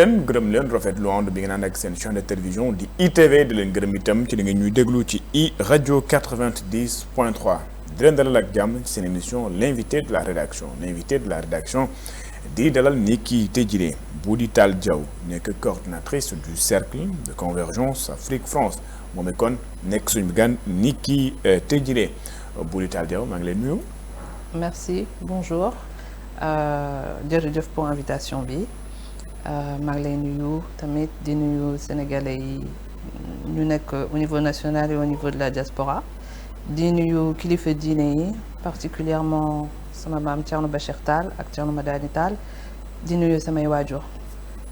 leen gërëm leen rafetlu ànd bi ngeen ànd ak seen chaîne de télévision di ITV di leen gërëm itam ci li nga ñuy déglu ci i rajo 90.3 di leen dalal ak jàmm ci seen émission l'invité de la rédaction di dalal ni kii tey jii Boudy Tall Diaw nekk coordinatrice du cercle de convergence Afrique France moom kon nekk suñu gan ni kii tey jii Boudy Tall Diaw maa ngi leen nuyu. merci bonjour jërëjëf pour invitation bi. maa ngi lay nuyu tamit di nuyu sénégalais yi ñu nekk au niveau national et au niveau de la diaspora di nuyu kilifa diine yi particulièrement sama maam Thierno Bachir Tall ak Thierno Madani Tall di nuyu samay waajur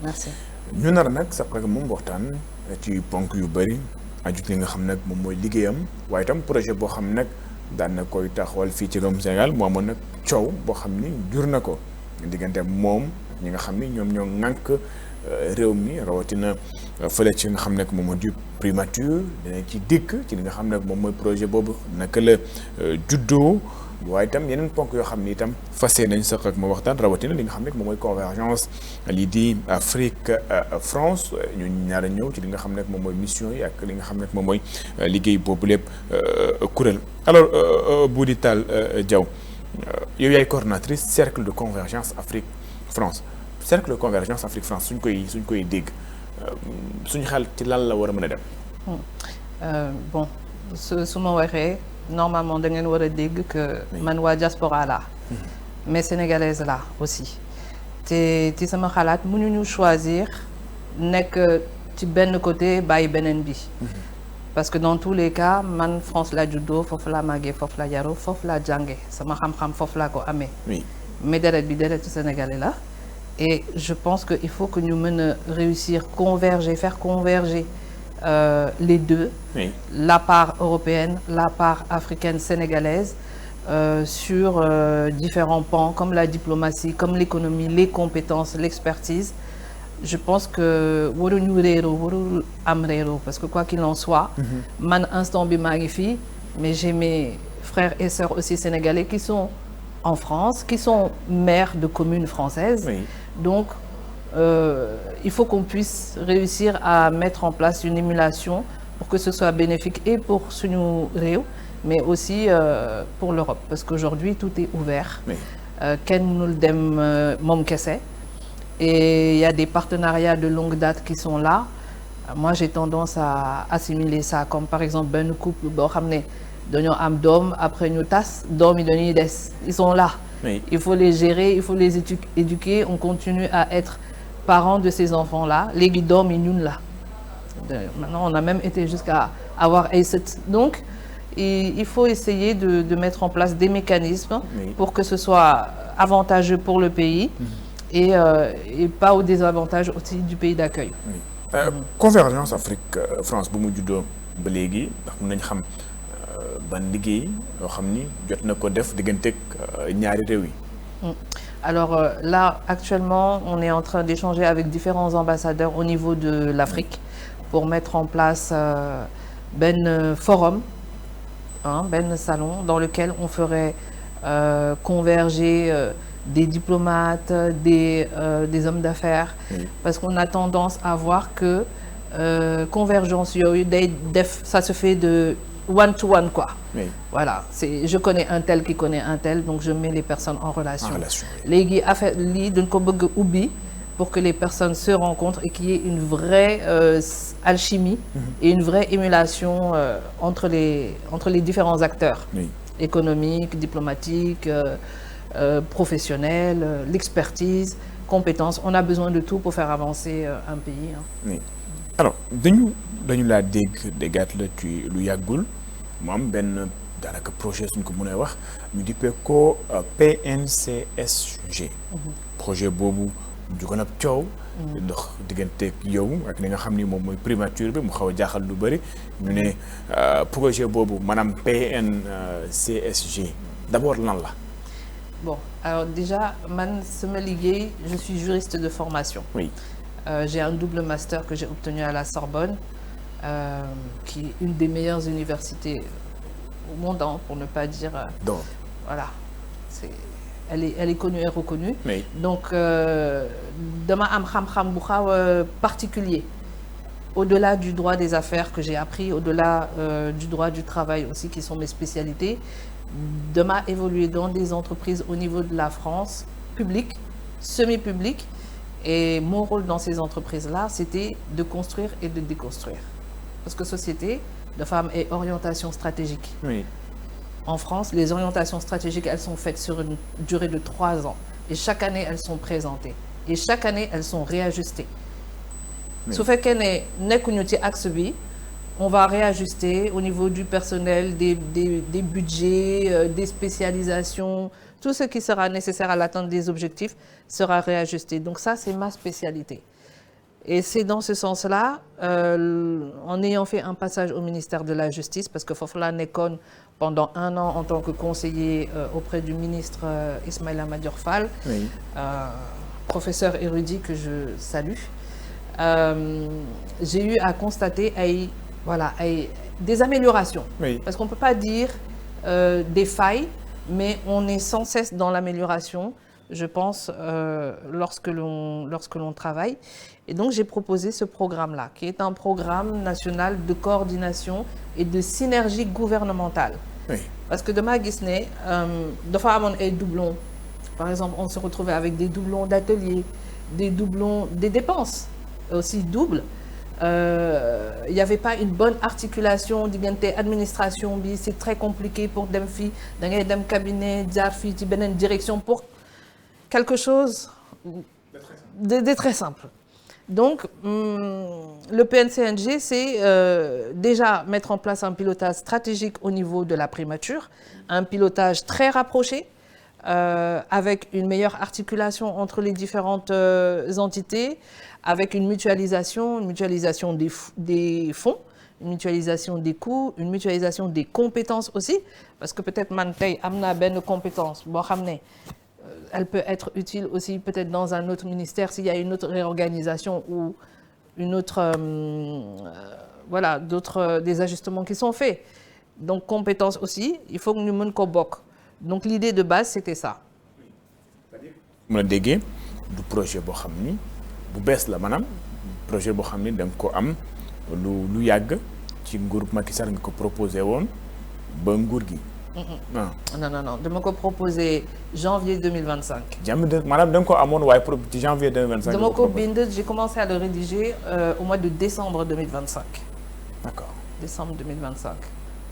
merci. ñu nar nag sax rek moom waxtaan ci ponk yu bëri aju li nga xam nag moom mooy liggéeyam waaye itam projet boo xam nag daan na koy taxawal fii ci réewum Sénégal mu amoon nag coow boo xam ni jur na ko diggante moom. ñi nga xam ni ñoom ñoo ŋànk réew mi rawatina fële ci nga xam ne moom moo di primature dina ci dikk ci li nga xam ne moom mooy projet boobu naka la juddoo waaye itam yeneen ponk yoo xam ni itam fas nañ sax ak ma waxtaan rawatina li nga xam ne moom mooy convergence lii di Afrique France ñu ñaar a ñëw ci li nga xam ne moom mooy mission yi ak li nga xam ne moom mooy liggéey boobu lépp kuréel. alors Boudy Tall Diaw yow yaay coordonnatrice cercle de convergence Afrique France cercle de convergence Afrique France suñ koy dégg suñu xel ci lan la war a mën a dem. bon su ma waxee normalement da ngeen war a dégg que man waa diaspora la mais sénégalaise la aussi te ci sama xalaat mënuñu choisir nekk ci benn côté bàyyi beneen bi. parce que dans tous les cas man France la juddoo foofu la màggee foofu la yaroo foofu la jànge sama xam-xam foofu laa ko amee. mais deret bi deretu sénégalais la et je pense que il faut que ñu mën a réussir faire converger les deux. Oui. La part européenne la part africaine sénégalaise sur différents pans comme la diplomatie comme l'économie les compétences l'expertise je pense que waruñu réeroo warul am réeroo parce que quoi qu'il en soit man instant bi maa ngi fii mais j'ai mes frères et sœurs aussi sénégalais qui sont en France, qui sont maires de communes françaises. Oui. Donc, il faut qu'on puisse réussir à mettre en place une émulation pour que ce soit bénéfique et pour suñu réew, mais aussi pour l'Europe. Parce qu'aujourd'hui, tout est ouvert. Kenn mënul dem moom kese. Et il y a des partenariats de longue date qui sont là. Moi, j'ai tendance à assimiler ça comme par exemple benn couple boo xam ne dañoo am doom après ñu tas doom yi dañuy des ils sont là. Oui. Il faut les gérer il faut les éduquer on continue à être parents de ces enfants là léegi doom yi ñun la maintenant on a même été jusqu'à avoir ay sët donc il faut essayer de mettre en place des mécanismes oui. pour que ce soit avantageux pour le pays et pas au désavantage aussi du pays d'accueil. Oui. Convergence Afrique France bu mu juddoo ba léegi ndax mën nañ xam ban liggéey yoo xam ni jot na ko def digganteeg ñaari réew yi. Alors là actuellement on est en train d'échanger avec différents ambassadeurs au niveau de l'Afrique pour mettre en place benn forum benn salon dans lequel on ferait converger des diplomates des hommes d'affaires parce qu'on a tendance à voir que convergence yooyu day def ça se fait de one to one quoi. Oui. Voilà je connais un tel qui connaît un tel donc je mets les personnes en relation. Léegi affaire lii dañ ko bëgg ubbi pour que les personnes se rencontrent et qu'il y ait une vraie alchimie et une vraie émulation entre les différents acteurs économiques, diplomatiques, professionnels, l'expertise, compétences. On a besoin de tout pour faire avancer un pays. Oui. Alors dañu laa déggaat la ci lu yàggul mu am benn daanaka projet suñ ko mënee wax ñu dippee ko PNCSG. projet boobu jugoon ab coow. dox digganteeg yow ak li nga xam ni moom mooy primature bi mu xaw a jaaxal lu bëri ñu ne projet boobu maanaam PNCSG d'abord lan la. Bon alors déjà man sama liggéey je suis juriste de formation. Oui. J'ai un double master que j'ai obtenu à la Sorbonne, qui est une des meilleures universités au monde, pour ne pas dire. Donc. Voilà, elle est connue et reconnue. Oui. Donc dama am xam-xam bu xaw a particulier. Au-delà du droit des affaires que j'ai appris, au-delà du droit du travail aussi, qui sont mes spécialités, dama évolué dans des entreprises au niveau de la France, publiques, semi-publiques. Et mon rôle dans ces entreprises-là, c'était de construire et de déconstruire. Parce que société de femmes et orientation stratégique. Oui. En France, les orientations stratégiques, elles sont faites sur une durée de 3 ans. Et chaque année, elles sont présentées. Et chaque année, elles sont réajustées. Su fekkee ne nekkuñu ci axe bi, on va réajuster au niveau du personnel, des budgets, des spécialisations. Tout ce qui sera nécessaire à l'atteinte des objectifs sera réajusté. Donc ça, c'est ma spécialité. Et c'est dans ce sens-là, en ayant fait un passage au ministère de la Justice, parce que Fofla Nekon, pendant 1 an en tant que conseiller auprès du ministre Ismaïla Madior Fall, Oui. Professeur érudit que je salue, j'ai eu à constater des améliorations. Oui. Parce qu'on ne peut pas dire des failles, mais on est sans cesse dans l'amélioration, je pense, lorsque l'on travaille. Et donc, j'ai proposé ce programme-là, qui est un programme national de coordination et de synergie gouvernementale. Oui. Parce que de ma gisne, de fois, et doublons. Par exemple, on se retrouvait avec des doublons d'ateliers, des doublons, des dépenses aussi doubles. Il n'y avait pas une bonne articulation d'identité administration, c'est très compliqué pour dem fi, dans dem cabinet, diarfi, une direction pour quelque chose de très simple. Donc, le PNCNG, c'est déjà mettre en place un pilotage stratégique au niveau de la primature, un pilotage très rapproché, avec une meilleure articulation entre les différentes entités, avec une mutualisation des fonds, une mutualisation des coûts, une mutualisation des compétences aussi, parce que peut-être Mantei amna ben compétence, bon ramener. Elle peut être utile aussi peut-être dans un autre ministère s'il y a une autre réorganisation ou une autre, des ajustements qui sont faits. Donc compétences aussi, il faut que nous menions bok. Donc l'idée de base c'était ça. mën a déggee du projet boo xam ni bu bees la maanaam projet boo xam ni da nga ko am lu yàgg ci nguur Macky Sall nga ko proposé woon ba nguur gi. Non. Je me proposé janvier 2025. Madame, donc, à mon janvier 2025. J'ai commencé à le rédiger au mois de décembre 2025. D'accord. Décembre 2025.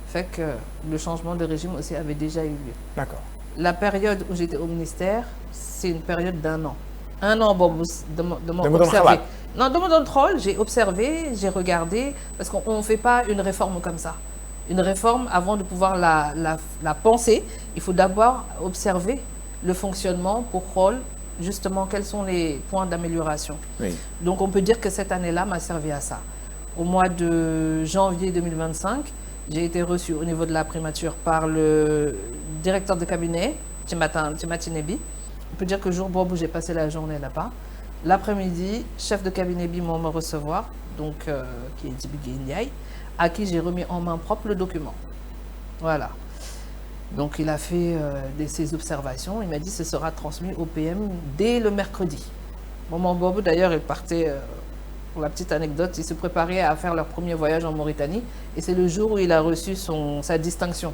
Fait que le changement de régime aussi avait déjà eu lieu. D'accord. La période où j'étais au ministère, c'est une période d'1 an. 1 an, bon, de m'observer. Non, de mon contrôle, j'ai observé, j'ai regardé, parce qu'on ne fait pas une réforme comme ça. Une réforme, avant de pouvoir la penser, il faut d'abord observer le fonctionnement pour rôle, justement, quels sont les points d'amélioration. Oui. Donc, on peut dire que cette année-là m'a servi à ça. Au mois de janvier 2025, j'ai été reçue au niveau de la primature par le directeur de cabinet, Timati Nebi. On peut dire que jour bobo, j'ai passé la journée là-bas. L'après-midi, chef de cabinet vont me recevoir, donc, qui est Djibigui Ndiaye, à qui j'ai remis en main propre le document. Voilà. Donc il a fait ses observations, il m'a dit que ce sera transmis au PM dès le mercredi. Maman Bobo d'ailleurs, il partait, pour la petite anecdote, il se préparait à faire leur premier voyage en Mauritanie et c'est le jour où il a reçu sa distinction.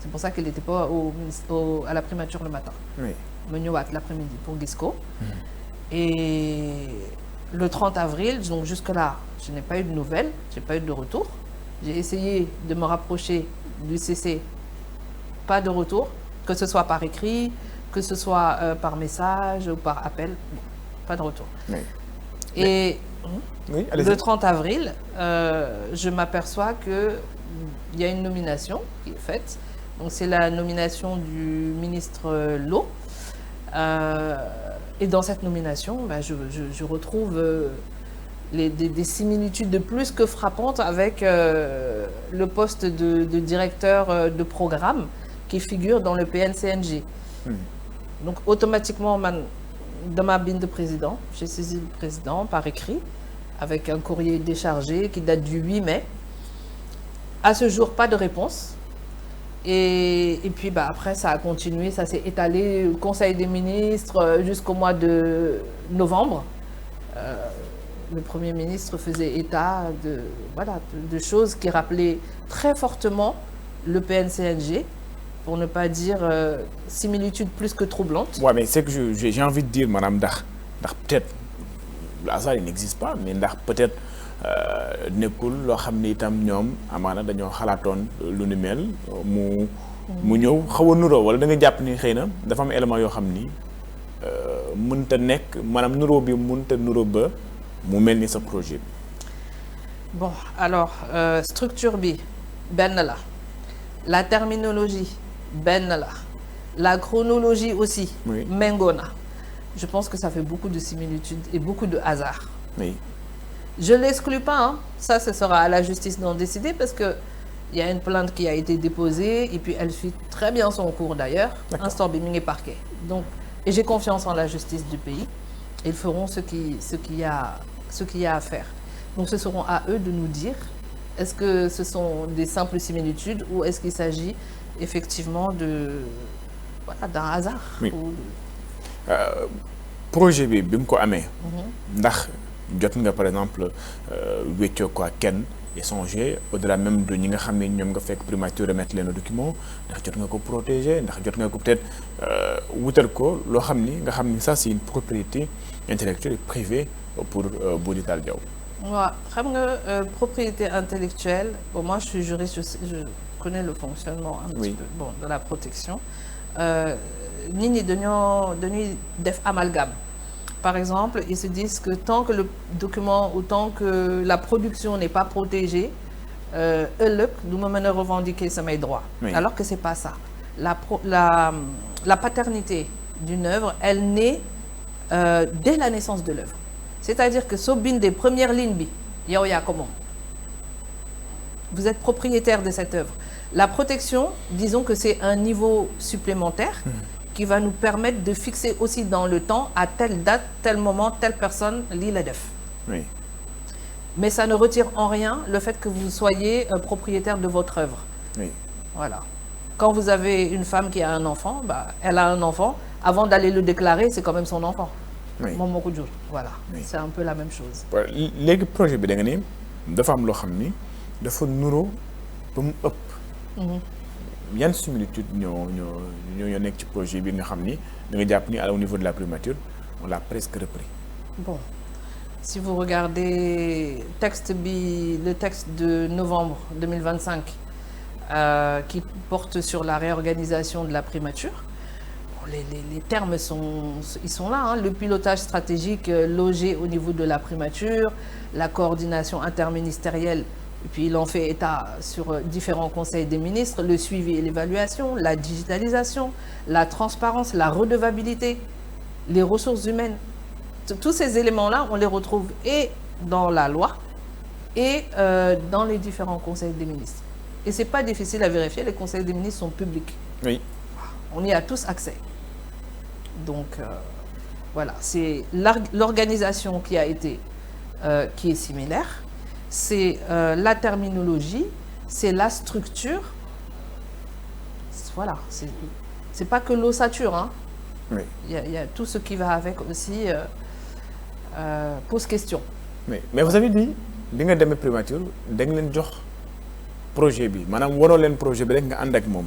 C'est pour ça qu'il n'était pas à la primature le matin. Oui. Menouat l'après-midi pour Gisco. Et le 30 avril, donc jusque-là, je n'ai pas eu de nouvelles, je n'ai pas eu de retour. J'ai essayé de me rapprocher du CC, pas de retour, que ce soit par écrit, que ce soit par message ou par appel, pas de retour. Oui. Et oui, le 30 avril, je m'aperçois qu'il y a une nomination qui est faite. Donc c'est la nomination du ministre Lo. Et dans cette nomination, je retrouve des similitudes de plus que frappantes avec le poste de directeur de programme qui figure dans le PNCNG. Donc automatiquement, dans ma bine de président, j'ai saisi le président par écrit avec un courrier déchargé qui date du 8 mai. À ce jour, pas de réponse. Et puis après, ça a continué, ça s'est étalé au Conseil des ministres jusqu'au mois de novembre. Le Premier ministre faisait état de choses qui rappelaient très fortement le PNCNG, pour ne pas dire similitude plus que troublante. Ouais, mais c'est que j'ai envie de dire, madame, peut-être, le hasard, il n'existe pas, mais peut-être, nekkul loo xam ne itam ñoom amaana dañoo xalaatoon lu ni mel mu ñëw xaw a nuroo wala da nga jàpp ni xëy na dafa am élément yoo xam ni mënta nekk maanaam nuroo bi mënta nuroo ba mu mel ni sa projet bi. Bon, alors structure bi benn la terminologie benn la chronologie aussi méngoo na. Je pense que ça fait beaucoup de similitudes et beaucoup de hasard. Oui. Je ne l'exclus pas, hein. Ça, ce sera à la justice d'en décider parce qu'il y a une plainte qui a été déposée et puis elle suit très bien son cours d'ailleurs. Instant Biming est parquet. Donc, et j'ai confiance en la justice du pays. Ils feront ce qu'il y a à faire. Donc, ce seront à eux de nous dire est-ce que ce sont des simples similitudes ou est-ce qu'il s'agit effectivement d'un hasard. Oui. Projet bi mu ko amee. Ndax jot nga par exemple wéccoo ko ak kenn échanger au-delà même de ñi nga xam ne ñoom nga fekk primature remettre leen document ndax jot nga ko protéger ndax jot nga ko peut-être wutal ko loo xam ni nga xam ni ça c'est une propriété intellectuelle et privée pour Boudy Tall Diaw. waaw xam nga propriété intellectuelle bon moi je suis juriste je connais le fonctionnement un petit peu bon de la protection nit ñi dañuy def amalgame. Par exemple, ils se disent que tant que le document ou tant que la production n'est pas protégée, eux, nous me revendiquer samay droits. Oui. Alors que c'est pas ça. La paternité d'une œuvre, elle naît dès la naissance de l'œuvre. C'est-à-dire que soo bindee première ligne bi yow yaa ko moom. Vous êtes propriétaire de cette œuvre. La protection, disons que c'est un niveau supplémentaire. Qui va nous permettre de fixer aussi dans le temps, à telle date, tel moment, telle personne, lii la def. Oui. Mais ça ne retire en rien le fait que vous soyez propriétaire de votre œuvre. Oui. Voilà. Quand vous avez une femme qui a un enfant, elle a un enfant, avant d'aller le déclarer, c'est quand même son enfant. Oui. Moom moo ko jur. Voilà. Oui. C'est un peu la même chose. Léegi projet bi da nga ne dafa am loo xam ni dafa nuroo ba mu ëpp. Yan similitude ñoo nekk ci projet bi nga xam ni da nga jàpp ni au niveau de la primature on l'a presque repris. Bon, si vous regardez le texte de novembre 2025 qui porte sur la réorganisation de la primature, bon, les termes sont là, hein. Le pilotage stratégique logé au niveau de la primature, la coordination interministérielle. Et puis il en fait état sur différents conseils des ministres, le suivi et l'évaluation, la digitalisation, la transparence, la redevabilité, les ressources humaines. Tous ces éléments-là, on les retrouve et dans la loi et dans les différents conseils des ministres. Et c'est pas difficile à vérifier, les conseils des ministres sont publics. Oui. On y a tous accès. Donc voilà, c'est l'organisation qui est similaire. C'est la terminologie, c'est la structure. Voilà, c'est pas que l'ossature, hein. Oui. Il y a tout ce qui va avec aussi pose question. Mais vous avez dit bi nga demee primature da nga leen jox projet bi maanaam waroo leen projet bi rek nga ànd ak moom.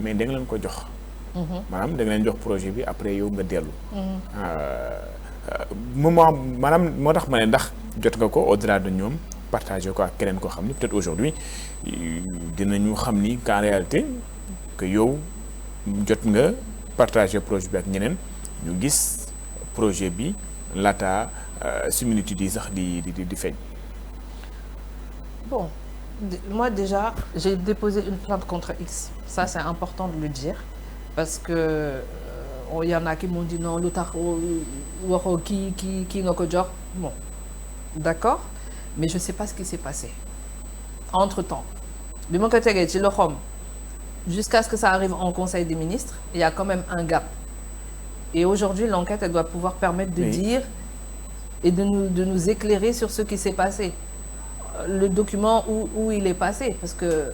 Mais da nga leen ko jox. Maanaam da nga leen jox projet bi après yow nga dellu. Moment maanaam moo tax ma ne ndax jot nga ko au-delà de ñoom. Partager ko ak keneen koo xam ni peut-être aujourd'hui dinañu xam ni qu'en réalité que yow jot nga partager projet bi ak ñeneen ñu gis projet bi laata similitude yi sax di feeñ. Bon, moi déjà j'ai déposé une plainte contre X. Ça c'est important de le dire parce que il y en a qui m'ont dit non lu tax waxoo kii nga ko jox bon d'accord. Mais je ne sais pas ce qui s'est passé. Entre-temps, bi ma ko tegee ci loxoom jusqu'à ce que ça arrive en conseil des ministres, il y a quand même un gap. Et aujourd'hui, l'enquête, elle doit pouvoir permettre de dire et de nous éclairer sur ce qui s'est passé. Le document où il est passé, parce que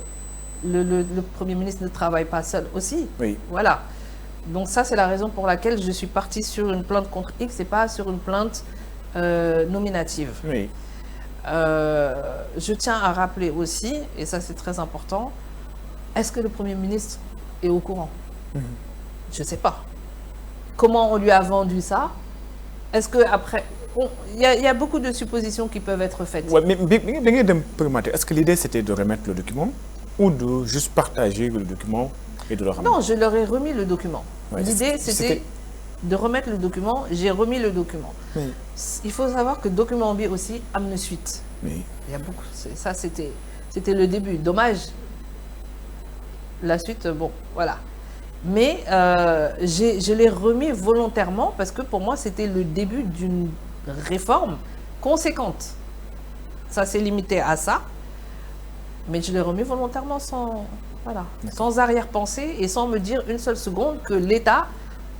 le Premier ministre ne travaille pas seul aussi. Oui. Voilà. Donc ça, c'est la raison pour laquelle je suis partie sur une plainte contre X et pas sur une plainte nominative. Oui. Je tiens à rappeler aussi, et ça c'est très important, est-ce que le Premier ministre est au courant? Je ne sais pas. Comment on lui a vendu ça? Est-ce qu'après... Il y a beaucoup de suppositions qui peuvent être faites. Ouais, mais est-ce que l'idée c'était de remettre le document ou de juste partager le document et de le ramener? Non, je leur ai remis le document. Ouais, l'idée c'était de remettre le document. J'ai remis le document. Oui. Il faut savoir que document B aussi amène suite. Oui. Il y a beaucoup. Ça, c'était le début. Dommage. La suite, bon, voilà. Mais je l'ai remis volontairement parce que pour moi, c'était le début d'une réforme conséquente. Ça s'est limité à ça. Mais je l'ai remis volontairement sans arrière-pensée et sans me dire une seule seconde que l'État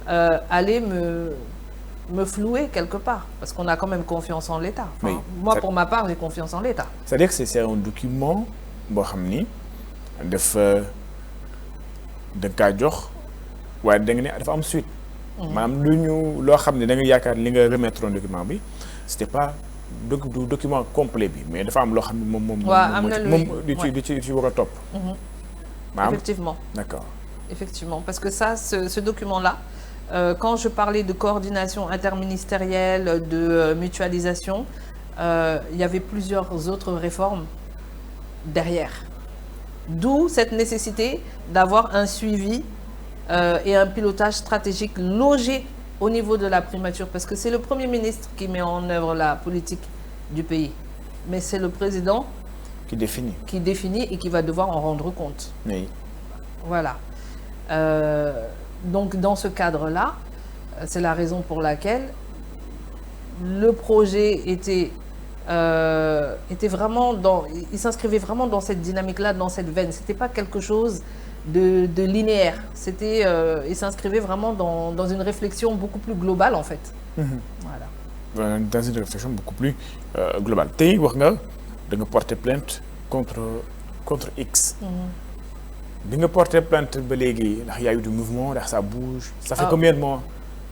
allait me flouer quelque part. Parce qu'on a quand même confiance en l'État. Enfin, oui. Moi, pour ma part, j'ai confiance en l'État. C'est-à-dire que c'est un document boo xam ni dafa da kaa jox waaye da nga ne dafa am suite. maanaam loo xam ne da nga yaakaar li nga remettre un document bi c'était pas du document complet bi mais dafa am loo xam ne moom di ci war a topp. Effectivement. D'accord. Effectivement, parce que ça, ce document-là, quand je parlais de coordination interministérielle, de mutualisation, il y avait plusieurs autres réformes derrière. D'où cette nécessité d'avoir un suivi et un pilotage stratégique logé au niveau de la primature, parce que c'est le Premier ministre qui met en œuvre la politique du pays. Mais c'est le président qui définit et qui va devoir en rendre compte. Oui. Voilà. Donc, dans ce cadre-là, c'est la raison pour laquelle le projet était vraiment il s'inscrivait vraiment dans cette dynamique-là, dans cette veine. C'était pas quelque chose de linéaire. Il s'inscrivait vraiment dans une réflexion beaucoup plus globale, en fait. Voilà. Dans une réflexion beaucoup plus globale. Tey wax nga da nga porter plainte contre X. Bi nga porter plainte ba léegi ndax y a eu du mouvement, ndax ça bouge. Ça fait combien de mois?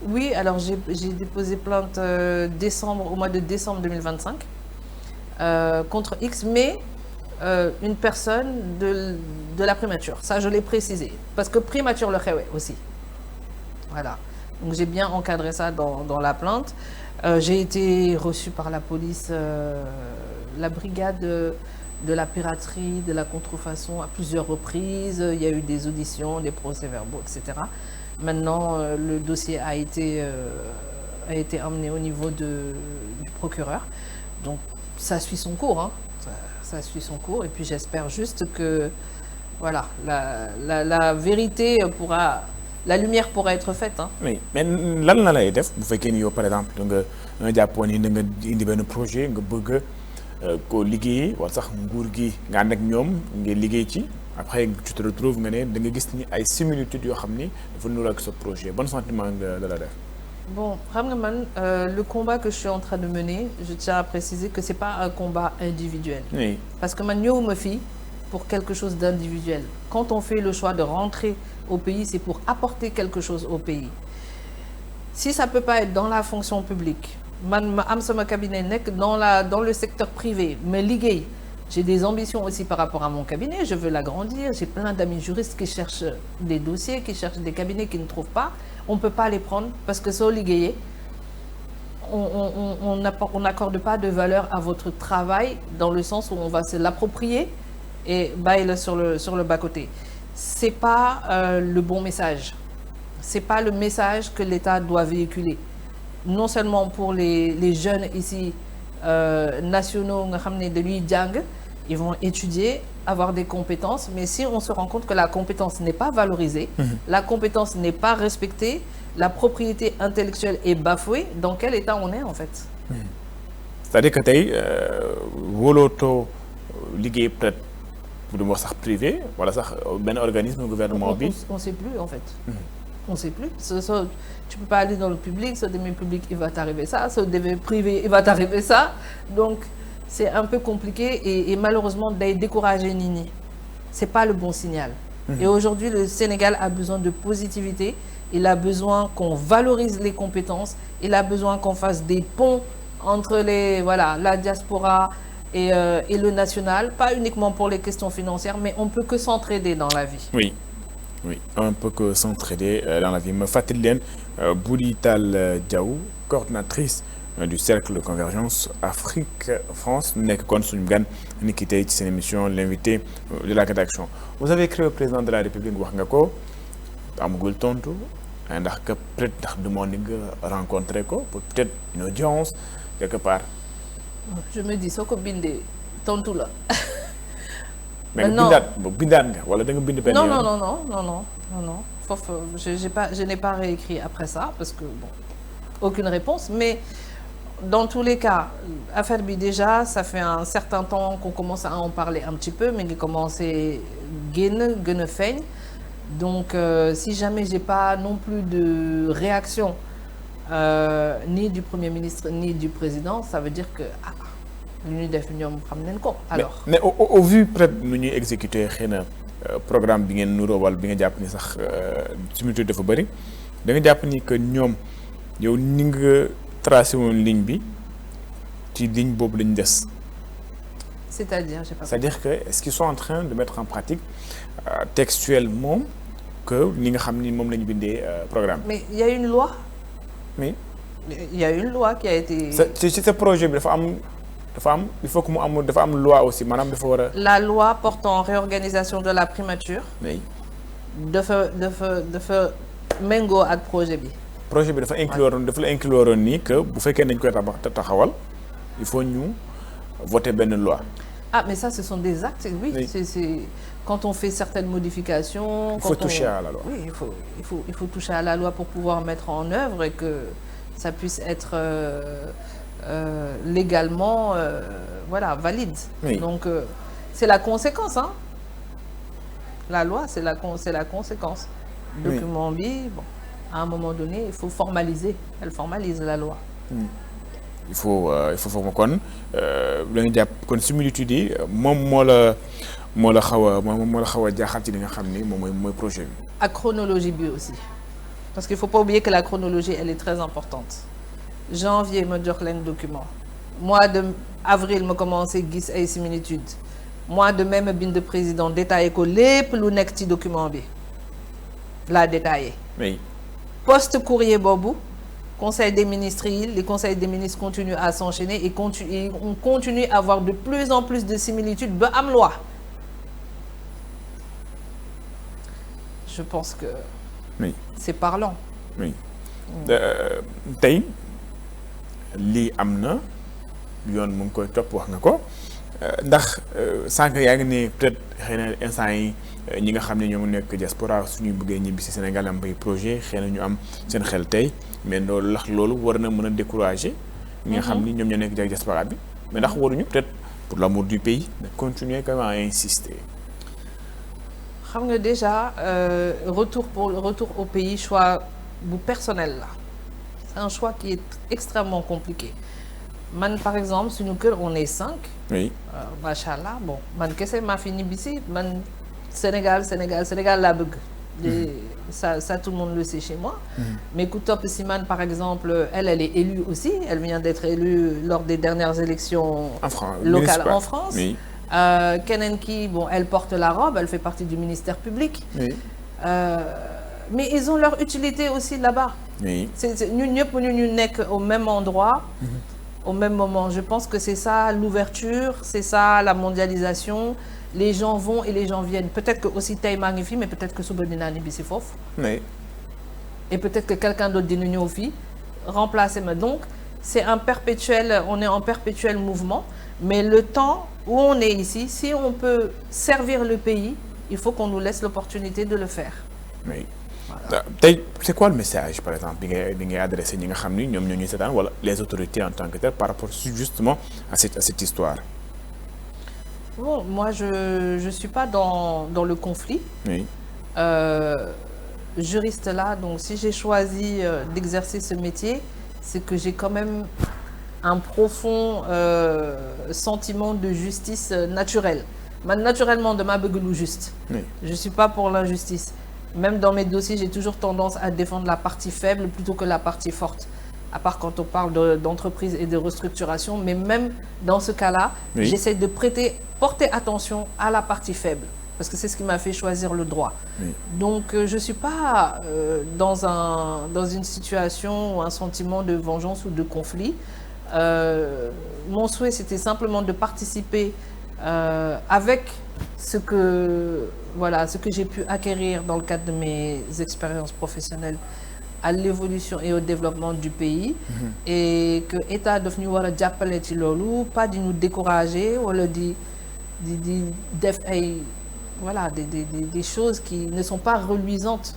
Oui, alors j'ai déposé plainte au mois de décembre 2025 contre X, mais une personne de la primature. Ça, je l'ai précisé. Parce que primature le xewe aussi. Voilà. Donc j'ai bien encadré ça dans la plainte. J'ai été reçue par la police, la brigade de la piraterie, de la contrefaçon à plusieurs reprises. Il y a eu des auditions, des procès-verbaux, etc. Maintenant, le dossier a été emmené au niveau du procureur. Donc, ça suit son cours. Hein. Ça suit son cours. Et puis, j'espère juste que voilà, la vérité pourra... La lumière pourra être faite. Hein. Oui, mais lan la lay def bu fekkee ni yow par exemple nga jàppoon ni da nga indi benn projet nga bëgg koo liggéey wala sax nguur gi nga ànd ak ñoom ngeen liggéey ci après tu te retrouves nga ne da nga gis ni ay similitudes yoo xam ni dafa nuru ak sa projet bon sentiment nga la def. Bon, xam nga man le combat que je suis en train de mener, je tiens à préciser que c'est pas un combat individuel. Oui. Parce que man ñëwuma fii pour quelque chose d'individuel. Quand on fait le choix de rentrer au pays, c'est pour apporter quelque chose au pays. Si ça peut pas être dans la fonction publique, man ma am sama cabinet nekk dans le secteur privé, mais liggéey. J'ai des ambitions aussi par rapport à mon cabinet, je veux l'agrandir. J'ai plein d'amis juristes qui cherchent des dossiers, qui cherchent des cabinets qui ne trouvent pas. On ne peut pas les prendre parce que soo liggéeyee, on n'accorde pas de valeur à votre travail dans le sens où on va se l'approprier et bàyyi sur le bas-côté. C'est pas le bon message. C'est pas le message que l'État doit véhiculer. Non seulement pour les jeunes ici nationaux nga xam ne dañuy jàng, ils vont étudier, avoir des compétences, mais si on se rend compte que la compétence n'est pas valorisée, la compétence n'est pas respectée, la propriété intellectuelle est bafouée, dans quel état on est en fait? C'est-à-dire que tey wóolootoo liggéey peut-être pour wax sax privé wala sax benn organisme gouvernement bi. On sait plus en fait. On sait plus. Tu peux pas aller dans le public, sur des publics il va t'arriver ça, sur des privés il va t'arriver ça. Donc c'est un peu compliqué et malheureusement day décourager nit ñi. c'est pas le bon signal. Et aujourd'hui, le Sénégal a besoin de positivité. Il a besoin qu'on valorise les compétences. Il a besoin qu'on fasse des ponts entre la diaspora et le national, pas uniquement pour les questions financières, mais on peut que s'entraider dans la vie. Oui, oui, on peut que s'entraider dans la vie. Ma fàttali leen Bouly Tall Diaw, coordinatrice du cercle de convergence Afrique-France, nekk kon suñu gan ni ki tey ci seen émission l'invité de la rédaction. Vous avez écrit au président de la République wax nga ko amagul tontu ndax que peut-être ndax demande nga rencontrer ko pour peut-être une audience quelque part. Je me dis soo ko bindee tontu la. mais bindaat nga wala da nga bind benn yoon. Non. Foofu je n'ai pas réécrit après ça parce que bon, aucune réponse. Mais dans tous les cas, affaire bi déjà, ça fait un certain temps qu'on commence à en parler un petit peu, mais ngi commencé gën a feeñ. Donc si jamais j'ai pas non plus de réaction ni du Premier ministre ni du président, ça veut dire que lu ñuy def ñoom xam nañ ko. Alors mais au vu peut-être nu ñuy exécuter xëy na programme bi ngeen nuroo wala bi nga jàpp ni sax similitude dafa bëri da nga jàpp ni que ñoom yow ni nga tracé woon ligne bi ci ligne boobu lañu des. C'est-à-dire, j'ai pas compris. C'est-à-dire que est-ce qu'ils sont en train de mettre en pratique textuellement que ni nga xam ni moom la ñu bindee programme. Mais il y a une loi. Oui. Il y a une loi qui a été. ci ce projet bi dafa am il faut que mu am dafa am loi aussi maanaam dafa war a. La loi portant réorganisation de la primature. oui. dafa méngoo ak projet bi. projet bi dafa inclure nii que bu fekkee nañ koy taxawal il faut ñu voter benn loi. Ah mais ça ce sont des actes, oui. C'est quand on fait certaines modifications. Il faut toucher à la loi. Oui, il faut toucher à la loi pour pouvoir mettre en œuvre et que ça puisse être légalement valide. Oui. Donc c'est la conséquence, hein. La loi c'est la conséquence. Document bi bon. À un moment donné, il faut formaliser. Elle formalise la loi. Il faut foog kon da nga jàpp kon similitude yi moom moo la xaw a jaaxal ci li nga xam ni moom mooy projet bi. ak chronologie bi aussi parce qu'il faut pas oublier que la chronologie elle est très importante. Janvier ma jox leen document. Mois de avril ma commencé gis ay similitudes. Mois de mai ma bind président détaillé ko lépp lu nekk ci document bi laa détaillé. Oui. Poste courrier boobu. Conseil des ministres les conseils des ministres continuent à s'enchaîner et on continue à avoir de plus en plus de similitudes ba am loi. Je pense que oui. C'est parlant. Oui. Tey lii am na yoon mu ngi koy topp wax nga ko ndax sànq yaa ngi ne peut-être xëy na instant yi ñi nga xam ne ñoo nekk diaspora suñuy bëggee ñibbi si Sénégal am bay projet xëy na ñu am seen xel tey mais loolu war na mën a décourager ñi nga xam ni ñoom ñoo nekk diaspora bi mais ndax waruñu peut-être pour l'amour du pays de continuer quand même à insister. Xam nga déjà retour au pays choix bu personnel la c'est un choix qui est extrêmement compliqué. Man par exemple suñu kër on est 5. Oui. Macha allah bon man kese maa fi ñibbisi man Sénégal laa bëgg. Ça tout le monde le sait chez moi. Mais ku topp si man par exemple elle est élue aussi elle vient d'être élue lors des dernières élections locales en France. Oui. Keneen ki bon elle porte la robe elle fait partie du ministère public. Oui. Mais ils ont leur utilité aussi là-bas. Oui. C'est ñun ñëpp ñu nekk au même endroit. Au même moment je pense que c'est ça l'ouverture c'est ça la mondialisation. Les gens vont et les gens viennent peut-être que aussi tey maa ngi fi mais peut-être que suba dinaa ñibbi si foofu. Oui. Et peut-être que quelqu'un d'autre dina ñëw fii remplacer ma donc c'est on est en perpétuel mouvement mais le temps où on est ici si on peut servir le pays il faut qu'on nous laisse l'opportunité de le faire. Oui. Tey c'est quoi le message par exemple bi ngay adressé ñi nga xam ni ñoom ñoo ñuy seetaan wala les autorités en tant que telles par rapport justement à cette histoire. Bon, moi je suis pas dans le conflit. Oui. Juriste là donc si j'ai choisi d'exercer ce métier c'est que j'ai quand même un profond sentiment de justice naturelle. man naturellement dama bëgg lu juste. Oui. Je suis pas pour l'injustice. Même dans mes dossiers, j'ai toujours tendance à défendre la partie faible plutôt que la partie forte. À part quand on parle d'entreprise et de restructuration, mais même dans ce cas-là, oui. j'essaie de porter attention à la partie faible, parce que c'est ce qui m'a fait choisir le droit. Oui. Donc, je ne suis pas dans une situation ou un sentiment de vengeance ou de conflit. Mon souhait, c'était simplement de participer avec ce que j'ai pu acquérir dans le cadre de mes expériences professionnelles à l'évolution et au développement du pays. Et que l'État daf ñu war a jàppale ci loolu, pas di ñu décourager wala di def ay des choses qui ne sont pas reluisantes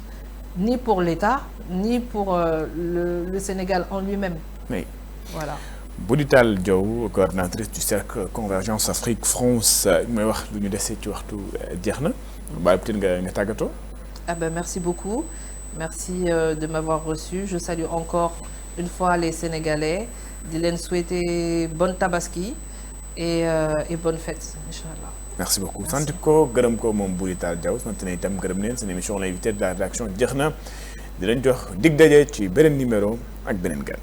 ni pour l'État ni pour le Sénégal en lui-même. Oui. Voilà. Boudy Tall Diaw, coordinatrice du cercle Convergence Afrique France, may wax lu ñu dese ci waxtu jeex na baal peut-être nga tàggatoo. Ah ben merci beaucoup. Merci de m'avoir reçu. Je salue encore une fois les Sénégalais. Di leen souhaiter bonne tabaski et bonne fête, Inch'Allah. Merci beaucoup. Sant ko gërëm ko moom Boudy Tall Diaw sant na itam gërëm leen seen émission l'invité de la rédaction jeex na di leen jox dig daje ci beneen numéro ak beneen gan.